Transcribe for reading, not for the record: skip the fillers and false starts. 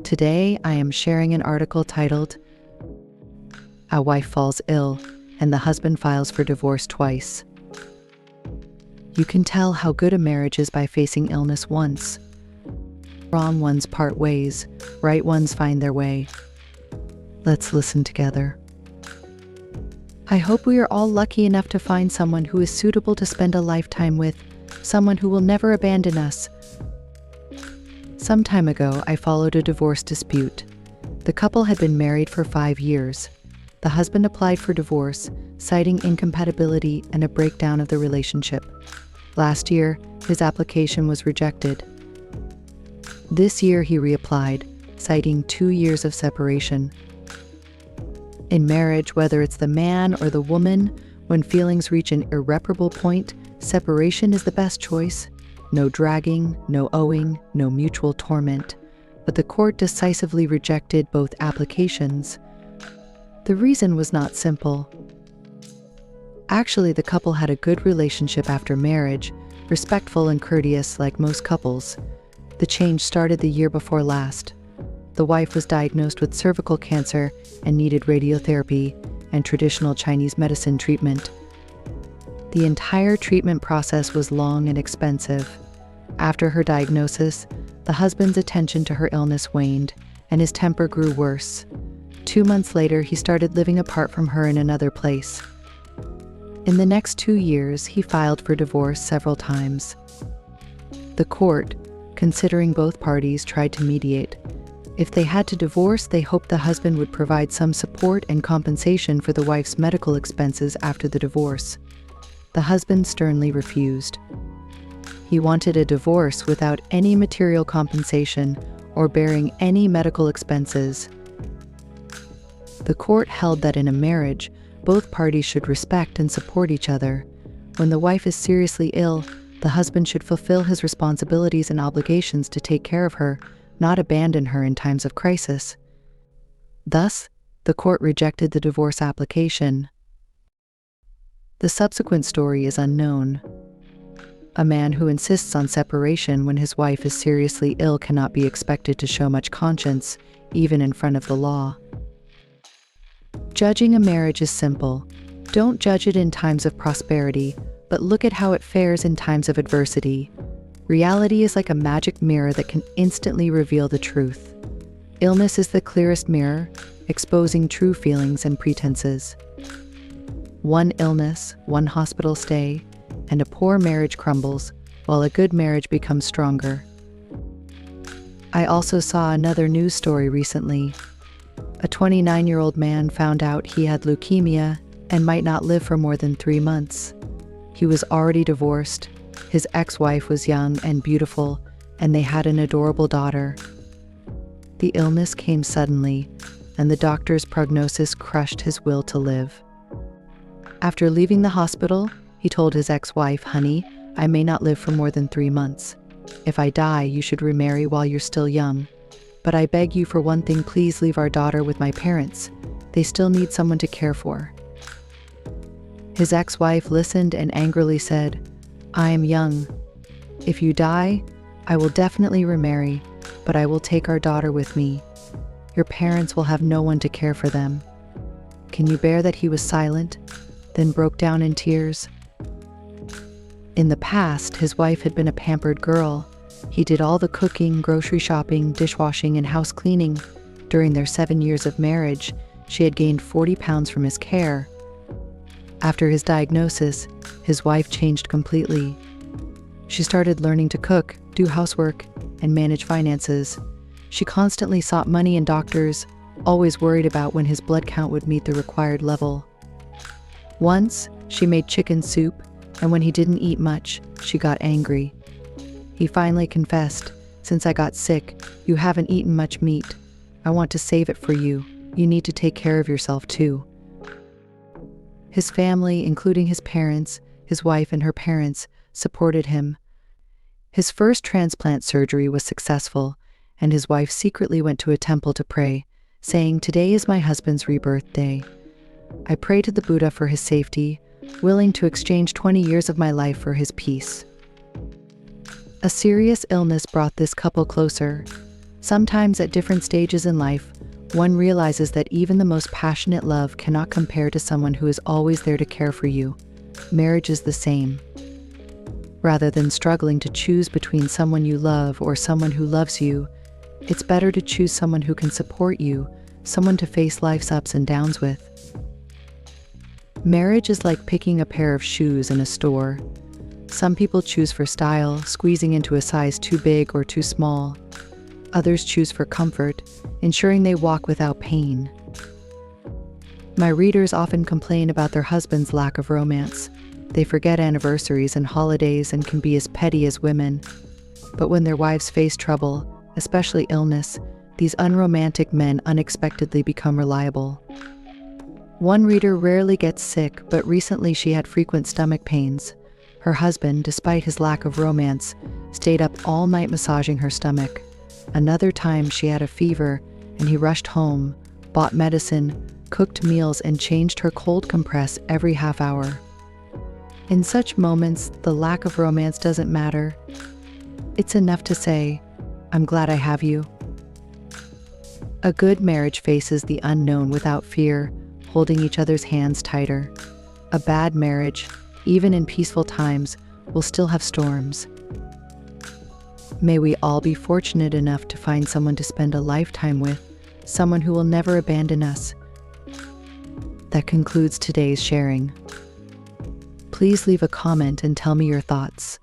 Today, I am sharing an article titled, "A Wife Falls Ill and the Husband Files for Divorce Twice." You can tell how good a marriage is by facing illness once. Wrong ones part ways, right ones find their way. Let's listen together. I hope we are all lucky enough to find someone who is suitable to spend a lifetime with, someone who will never abandon us. Some time ago, I followed a divorce dispute. The couple had been married for 5 years. The husband applied for divorce, citing incompatibility and a breakdown of the relationship. Last year, his application was rejected. This year, he reapplied, citing 2 years of separation. In marriage, whether it's the man or the woman, when feelings reach an irreparable point, separation is the best choice. No dragging, no owing, no mutual torment. But the court decisively rejected both applications. The reason was not simple. Actually, the couple had a good relationship after marriage, respectful and courteous like most couples. The change started the year before last. The wife was diagnosed with cervical cancer and needed radiotherapy and traditional Chinese medicine treatment. The entire treatment process was long and expensive. After her diagnosis, the husband's attention to her illness waned, and his temper grew worse. 2 months later, he started living apart from her in another place. In the next 2 years, he filed for divorce several times. The court, considering both parties, tried to mediate. If they had to divorce, they hoped the husband would provide some support and compensation for the wife's medical expenses after the divorce. The husband sternly refused. He wanted a divorce without any material compensation or bearing any medical expenses. The court held that in a marriage, both parties should respect and support each other. When the wife is seriously ill, the husband should fulfill his responsibilities and obligations to take care of her, not abandon her in times of crisis. Thus, the court rejected the divorce application. The subsequent story is unknown. A man who insists on separation when his wife is seriously ill cannot be expected to show much conscience, even in front of the law. Judging a marriage is simple. Don't judge it in times of prosperity, but look at how it fares in times of adversity. Reality is like a magic mirror that can instantly reveal the truth. Illness is the clearest mirror, exposing true feelings and pretenses. One illness, one hospital stay, and a poor marriage crumbles, while a good marriage becomes stronger. I also saw another news story recently. A 29-year-old man found out he had leukemia and might not live for more than 3 months. He was already divorced. His ex-wife was young and beautiful, and they had an adorable daughter. The illness came suddenly, and the doctor's prognosis crushed his will to live. After leaving the hospital, he told his ex-wife, "Honey, I may not live for more than 3 months. If I die, you should remarry while you're still young. But I beg you for one thing, please leave our daughter with my parents. They still need someone to care for." His ex-wife listened and angrily said, "I am young. If you die, I will definitely remarry, but I will take our daughter with me. Your parents will have no one to care for them." Can you bear that he was silent, then broke down in tears? In the past, his wife had been a pampered girl. He did all the cooking, grocery shopping, dishwashing, and house cleaning. During their 7 years of marriage, she had gained 40 pounds from his care. After his diagnosis, his wife changed completely. She started learning to cook, do housework, and manage finances. She constantly sought money and doctors, always worried about when his blood count would meet the required level. Once, she made chicken soup, and when he didn't eat much, she got angry. He finally confessed, "Since I got sick, you haven't eaten much meat. I want to save it for you. You need to take care of yourself too." His family, including his parents, his wife and her parents, supported him. His first transplant surgery was successful, and his wife secretly went to a temple to pray, saying, "Today is my husband's rebirth day. I pray to the Buddha for his safety, willing to exchange 20 years of my life for his peace." A serious illness brought this couple closer. Sometimes at different stages in life, one realizes that even the most passionate love cannot compare to someone who is always there to care for you. Marriage is the same. Rather than struggling to choose between someone you love or someone who loves you, it's better to choose someone who can support you, someone to face life's ups and downs with. Marriage is like picking a pair of shoes in a store. Some people choose for style, squeezing into a size too big or too small. Others choose for comfort, ensuring they walk without pain. My readers often complain about their husband's lack of romance. They forget anniversaries and holidays and can be as petty as women. But when their wives face trouble, especially illness, these unromantic men unexpectedly become reliable. One reader rarely gets sick, but recently she had frequent stomach pains. Her husband, despite his lack of romance, stayed up all night massaging her stomach. Another time she had a fever, and he rushed home, bought medicine, cooked meals, and changed her cold compress every half hour. In such moments, the lack of romance doesn't matter. It's enough to say, "I'm glad I have you." A good marriage faces the unknown without fear, holding each other's hands tighter. A bad marriage, even in peaceful times, will still have storms. May we all be fortunate enough to find someone to spend a lifetime with, someone who will never abandon us. That concludes today's sharing. Please leave a comment and tell me your thoughts.